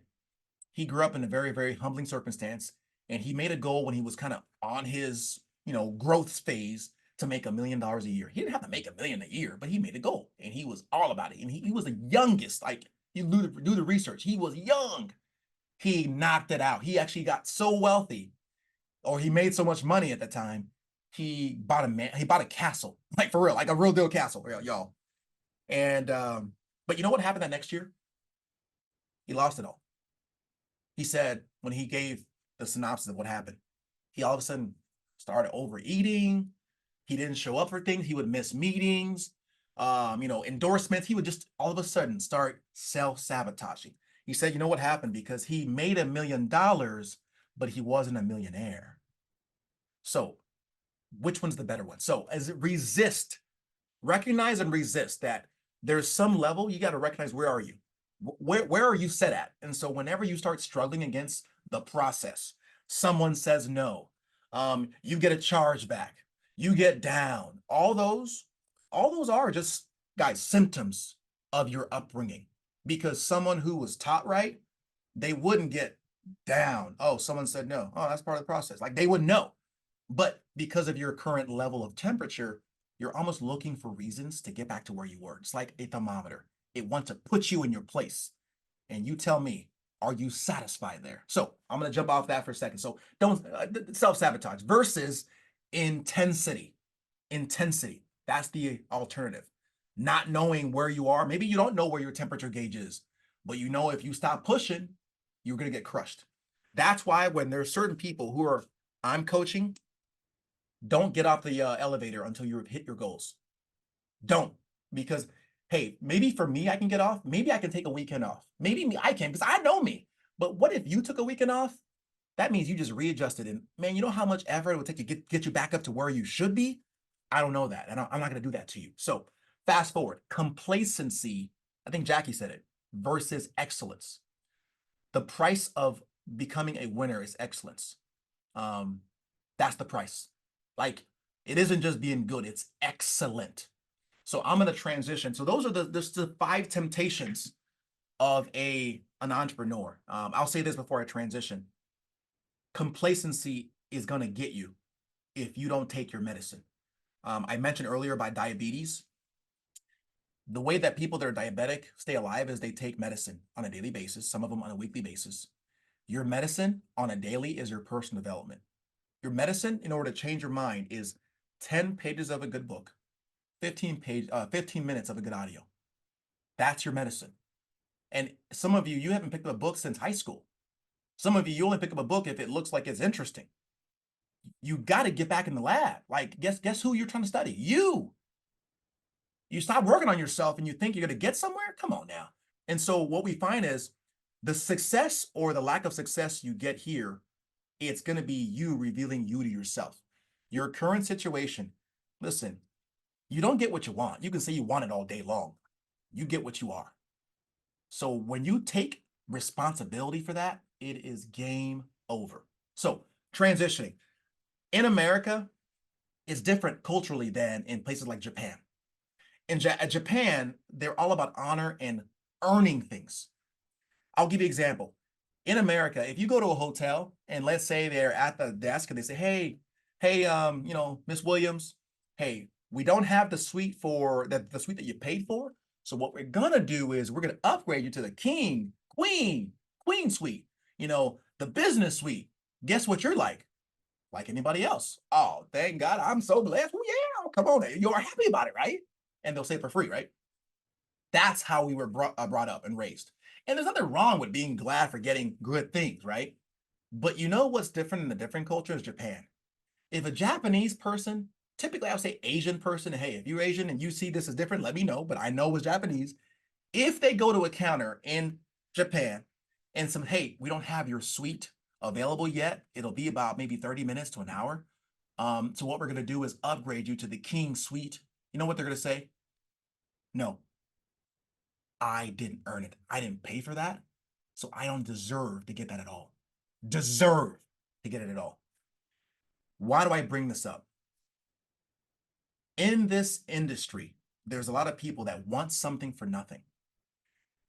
Speaker 1: He grew up in a very, very humbling circumstance, and he made a goal when he was kind of on his, growth phase to make $1 million a year. He didn't have to make $1 million a year, but he made a goal, and he was all about it. And he was the youngest. Like, you do the research. He was young. He knocked it out. He actually got so wealthy, or he made so much money at the time. He bought a castle, like for real, like a real deal castle, y'all. And but you know what happened that next year? He lost it all. He said when he gave the synopsis of what happened, he all of a sudden started overeating. He didn't show up for things. He would miss meetings, endorsements. He would just all of a sudden start self-sabotaging. He said, you know what happened? Because he made $1 million, but he wasn't a millionaire. So which one's the better one? So as resist Recognize and resist that there's some level you got to recognize where are you? Where are you set at? And so whenever you start struggling against the process, someone says no, you get a charge back, you get down. All those are just, guys, symptoms of your upbringing. Because someone who was taught right, they wouldn't get down. Oh, someone said no. Oh, that's part of the process. Like they would know. But because of your current level of temperature, you're almost looking for reasons to get back to where you were. It's like a thermometer. It wants to put you in your place. And you tell me, are you satisfied there? So I'm going to jump off that for a second. So don't self-sabotage versus intensity. Intensity. That's the alternative. Not knowing where you are. Maybe you don't know where your temperature gauge is, but you know if you stop pushing, you're going to get crushed. That's why when there's certain people who are, I'm coaching, don't get off the elevator until you hit your goals. Don't, because hey, maybe for me I can get off. Maybe I can take a weekend off. Maybe I can because I know me. But what if you took a weekend off? That means you just readjusted, and man, you know how much effort it would take to get you back up to where you should be. I don't know that, and I'm not going to do that to you. So fast forward, complacency. I think Jackie said it versus excellence. The price of becoming a winner is excellence. Um, that's the price. Like it isn't just being good; it's excellent. So I'm going to transition. So those are the 5 temptations of an entrepreneur. I'll say this before I transition. Complacency is going to get you if you don't take your medicine. I mentioned earlier about diabetes. The way that people that are diabetic stay alive is they take medicine on a daily basis, some of them on a weekly basis. Your medicine on a daily is your personal development. Your medicine, in order to change your mind, is 10 pages of a good book, 15 minutes of a good audio. That's your medicine. And some of you, you haven't picked up a book since high school. Some of you only pick up a book if it looks like it's interesting. You got to get back in the lab. Like, guess who you're trying to study? You. You stop working on yourself and you think you're going to get somewhere? Come on now. And so what we find is the success or the lack of success you get here, it's going to be you revealing you to yourself. Your current situation, listen, you don't get what you want. You can say you want it all day long. You get what you are. So when you take responsibility for that, it is game over. So transitioning in America is different culturally than in places like Japan. In Japan, they're all about honor and earning things. I'll give you an example. In America, if you go to a hotel and let's say they're at the desk and they say, hey, Miss Williams, hey, we don't have the suite for the suite that you paid for. So what we're gonna do is we're gonna upgrade you to the king, queen suite, the business suite. Guess what you're like anybody else. Oh, thank God, I'm so blessed. Oh, yeah, come on, you're happy about it, right? And they'll say it for free, right? That's how we were brought up and raised. And there's nothing wrong with being glad for getting good things, right? But you know what's different in the different culture is Japan. If a Japanese person, typically I would say Asian person, hey, if you're Asian and you see this is different, let me know, but I know it's Japanese. If they go to a counter in Japan and some, hey, we don't have your suite available yet, it'll be about maybe 30 minutes to an hour. So what we're going to do is upgrade you to the king suite. You know what they're going to say? No, I didn't earn it. I didn't pay for that. So I don't deserve to get that at all. Deserve to get it at all. Why do I bring this up? In this industry, there's a lot of people that want something for nothing.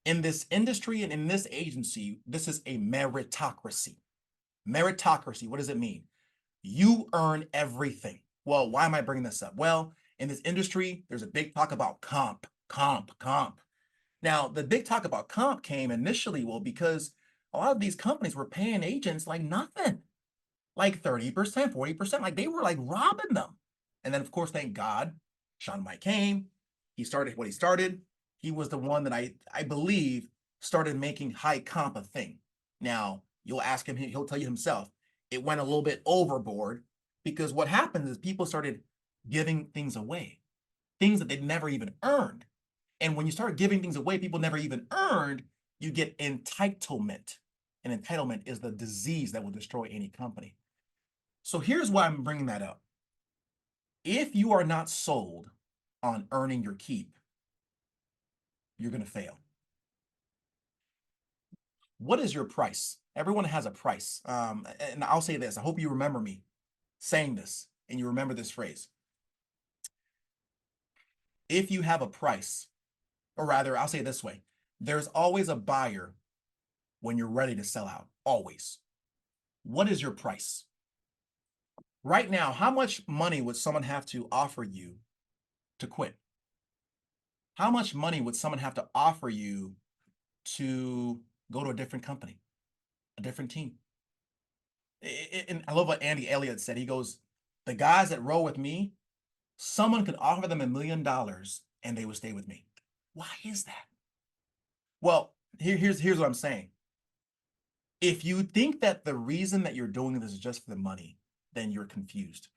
Speaker 1: In this industry and in this agency, this is a meritocracy. Meritocracy, what does it mean? You earn everything. Well, why am I bringing this up? Well, in this industry, there's a big talk about comp. Now, the big talk about comp came initially, well, because a lot of these companies were paying agents like nothing, like 30%, 40%, like they were like robbing them. And then, of course, thank God, Sean Mike came. He started what he started. He was the one that I believe started making high comp a thing. Now, you'll ask him, he'll tell you himself, it went a little bit overboard because what happens is people started giving things away, things that they'd never even earned. And when you start giving things away people never even earned, you get entitlement. And entitlement is the disease that will destroy any company. So here's why I'm bringing that up. If you are not sold on earning your keep, you're going to fail. What is your price? Everyone has a price. And I'll say this. I hope you remember me saying this and you remember this phrase. If you have a price, or rather, I'll say it this way, there's always a buyer when you're ready to sell out. Always. What is your price? Right now, how much money would someone have to offer you to quit? How much money would someone have to offer you to go to a different company, a different team? And I love what Andy Elliott said. He goes, the guys that roll with me, someone could offer them $1 million and they would stay with me. Why is that? Well, here's what I'm saying. If you think that the reason that you're doing this is just for the money, then you're confused.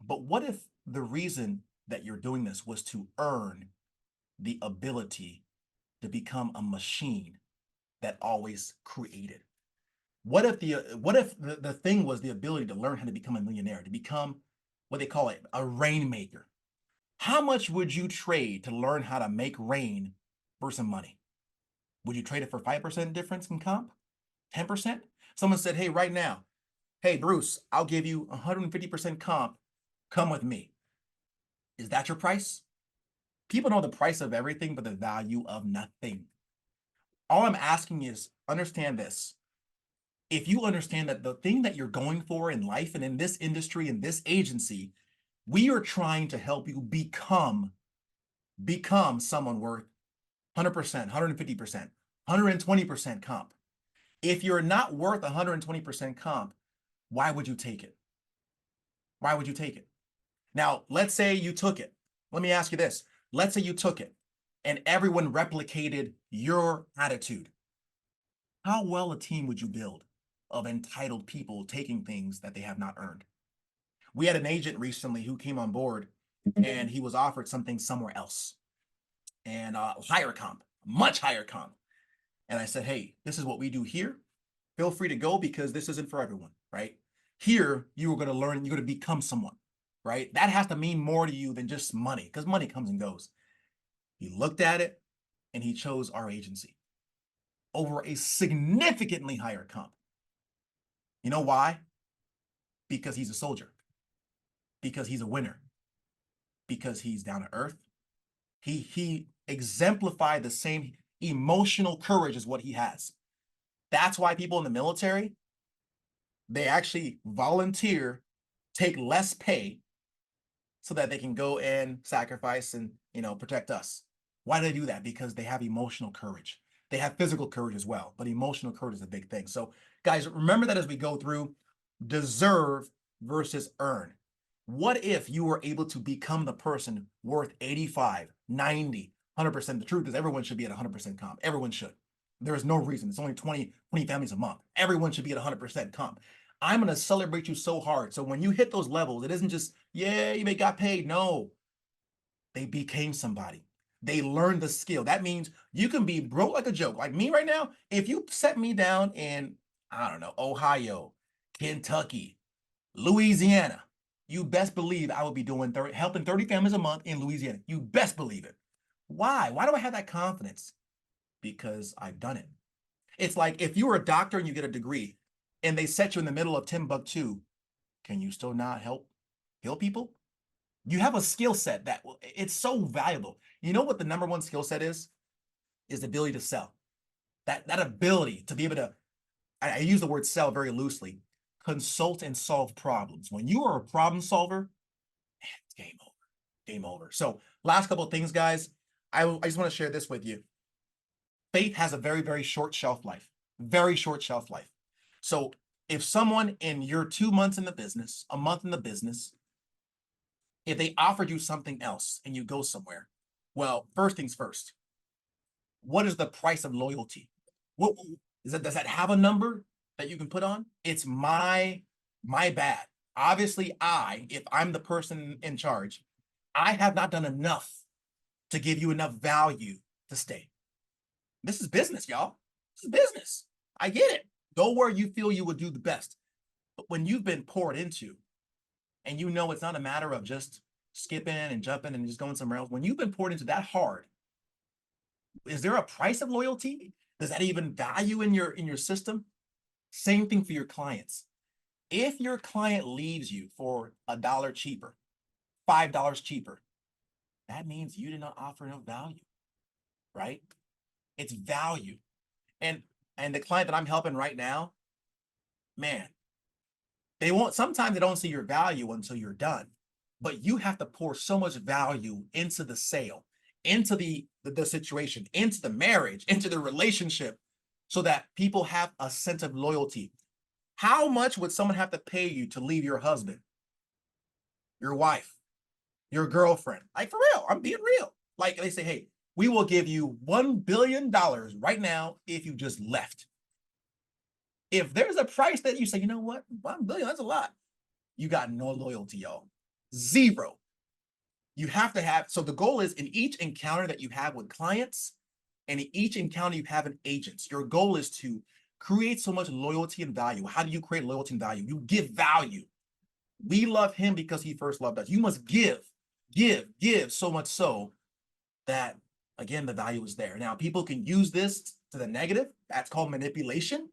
Speaker 1: But what if the reason that you're doing this was to earn the ability to become a machine that always created? What if the thing was the ability to learn how to become a millionaire, to become what they call it, a rainmaker? How much would you trade to learn how to make rain for some money? Would you trade it for 5% difference in comp? 10%? Someone said, hey, right now, hey, Bruce, I'll give you 150% comp. Come with me. Is that your price? People know the price of everything, but the value of nothing. All I'm asking is understand this. If you understand that the thing that you're going for in life and in this industry, in this agency, we are trying to help you become someone worth 100%, 150%, 120% comp. If you're not worth 120% comp, why would you take it? Why would you take it? Now, let's say you took it. Let me ask you this. Let's say you took it and everyone replicated your attitude. How well a team would you build of entitled people taking things that they have not earned? We had an agent recently who came on board and he was offered something somewhere else and higher comp, much higher comp. And I said, hey, this is what we do here. Feel free to go because this isn't for everyone, right? Here, you are going to learn, you're going to become someone, right? That has to mean more to you than just money because money comes and goes. He looked at it and he chose our agency over a significantly higher comp. You know why? Because he's a soldier, because he's a winner, because he's down to earth. He exemplified the same emotional courage as what he has. That's why people in the military, they actually volunteer, take less pay so that they can go and sacrifice and, protect us. Why do they do that? Because they have emotional courage. They have physical courage as well, but emotional courage is a big thing. So guys, remember that as we go through deserve versus earn. What if you were able to become the person worth 85, 90, 100%? The truth is everyone should be at 100% comp. Everyone should. There is no reason. It's only 20 families a month. Everyone should be at 100% comp. I'm going to celebrate you so hard. So when you hit those levels, it isn't just, yeah, you may got paid. No, they became somebody. They learned the skill. That means you can be broke like a joke. Like me right now, if you set me down in, I don't know, Ohio, Kentucky, Louisiana, you best believe I will be doing helping 30 families a month in Louisiana. You best believe it. Why? Why do I have that confidence? Because I've done it. It's like if you were a doctor and you get a degree and they set you in the middle of Timbuktu, can you still not help heal people? You have a skill set that it's so valuable. You know what the number one skill set is? Is the ability to sell. That ability to be able to, I use the word sell very loosely, consult and solve problems. When you are a problem solver, man, it's game over. Game over. So last couple of things, guys. I just want to share this with you. Faith has a very, very short shelf life. Very short shelf life. So if someone in your 2 months in the business, a month in the business, if they offered you something else and you go somewhere, well, first things first, what is the price of loyalty? What is that? Does that have a number that you can put on? It's my bad. Obviously, if I'm the person in charge, I have not done enough to give you enough value to stay. This is business, y'all. This is business. I get it. Go where you feel you would do the best. But when you've been poured into and you know it's not a matter of just skipping and jumping and just going somewhere else. When you've been poured into that hard, is there a price of loyalty? Does that even value in your system? Same thing for your clients. If your client leaves you for $1 cheaper, $5 cheaper, that means you did not offer enough value, right? It's value. And the client that I'm helping right now, man, they won't, sometimes they don't see your value until you're done. But you have to pour so much value into the sale, into the situation, into the marriage, into the relationship, so that people have a sense of loyalty. How much would someone have to pay you to leave your husband, your wife, your girlfriend? Like, for real, I'm being real. Like, they say, hey, we will give you $1 billion right now if you just left. If there's a price that you say, you know what, $1 billion, that's a lot, you got no loyalty, y'all. Zero. You have to have, so the goal is in each encounter that you have with clients and in each encounter you have in agents, your goal is to create so much loyalty and value. How do you create loyalty and value? You give value. We love him because he first loved us. You must give so much so that, again, the value is there. Now, people can use this to the negative. That's called manipulation.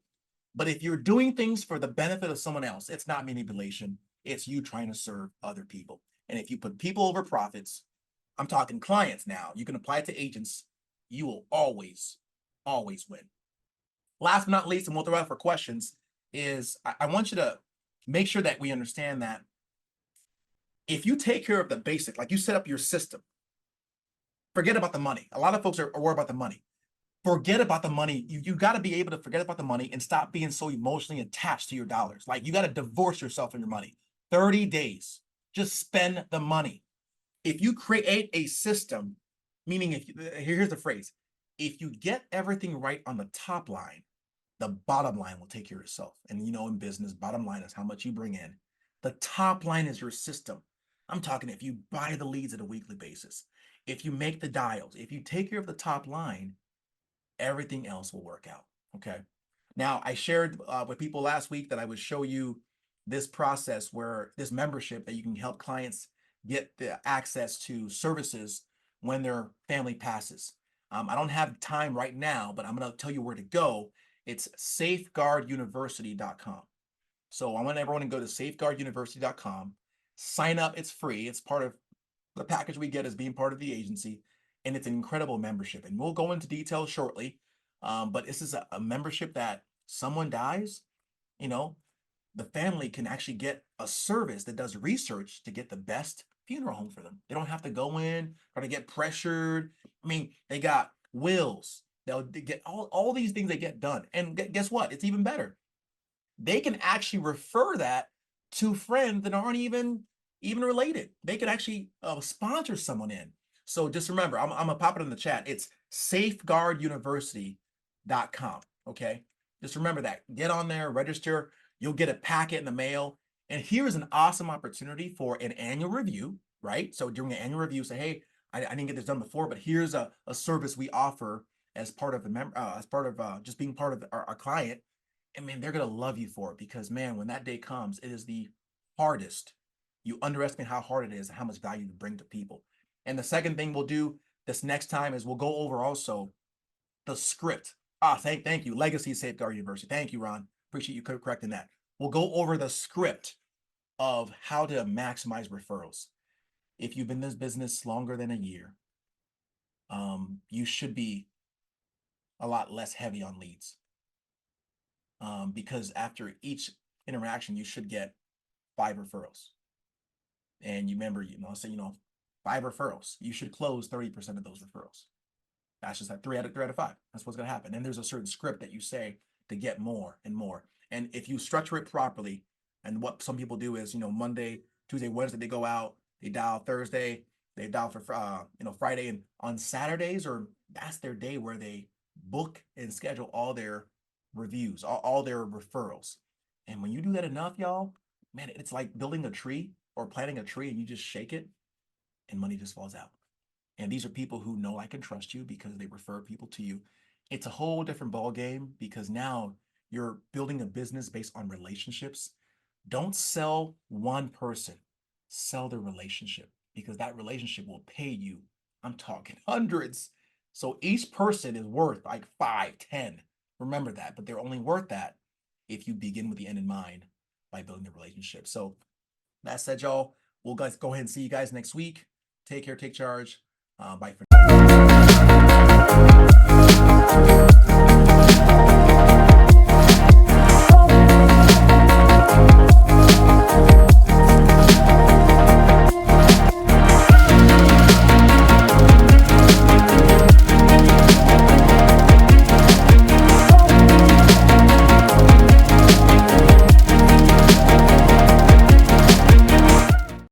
Speaker 1: But if you're doing things for the benefit of someone else, it's not manipulation. It's you trying to serve other people. And if you put people over profits, I'm talking clients now, you can apply it to agents, you will always, always win. Last but not least, and we'll throw out for questions, is I want you to make sure that we understand that if you take care of the basic, like you set up your system, forget about the money. A lot of folks are worried about the money. Forget about the money. You got to be able to forget about the money and stop being so emotionally attached to your dollars. Like, you got to divorce yourself from your money. 30 days. Just spend the money. If you create a system, meaning here's the phrase, if you get everything right on the top line, the bottom line will take care of itself. And in business, bottom line is how much you bring in. The top line is your system. I'm talking if you buy the leads at a weekly basis, if you make the dials, if you take care of the top line, everything else will work out. Okay. Now, I shared with people last week that I would show you this process where this membership that you can help clients get the access to services when their family passes. I don't have time right now, but I'm going to tell you where to go. It's safeguarduniversity.com. So I want everyone to go to safeguarduniversity.com, sign up. It's free. It's part of the package we get as being part of the agency, and it's an incredible membership. And we'll go into details shortly, but this is a membership that someone dies, the family can actually get a service that does research to get the best funeral home for them. They don't have to go in or to get pressured. I mean, they got wills. They'll get all these things they get done. And guess what? It's even better. They can actually refer that to friends that aren't even related. They could actually sponsor someone in. So just remember, I'm gonna pop it in the chat. It's safeguarduniversity.com. Okay. Just remember that. Get on there, register. You'll get a packet in the mail. And here's an awesome opportunity for an annual review, right? So during the annual review, say, hey, I didn't get this done before, but here's a service we offer as part of just being part of our client. And man, they're gonna love you for it, because man, when that day comes, it is the hardest. You underestimate how hard it is and how much value you bring to people. And the second thing we'll do this next time is we'll go over also the script. Thank you. Legacy Safeguard University. Thank you, Ron. Appreciate you correcting that. We'll go over the script of how to maximize referrals. If you've been in this business longer than a year, you should be a lot less heavy on leads. Because after each interaction, you should get 5 referrals. And you remember, say, 5 referrals, you should close 30% of those referrals. That's just like 3 out of 5. That's what's going to happen. And there's a certain script that you say to get more and more. And if you structure it properly, and what some people do is, Monday, Tuesday, Wednesday, they go out, they dial Thursday, they dial for, Friday, and on Saturdays, or that's their day where they book and schedule all their reviews, all their referrals. And when you do that enough, y'all, man, it's like building a tree or planting a tree, and you just shake it and money just falls out. And these are people who know, like, and trust you because they refer people to you. It's a whole different ball game, because now you're building a business based on relationships. Don't sell one person, sell the relationship. because that relationship will pay you. I'm talking hundreds. So each person is worth like 5, 10. Remember that, but they're only worth that if you begin with the end in mind by building the relationship. So that said, y'all, we'll guys go ahead and see you guys next week. Take care, take charge. Bye for now.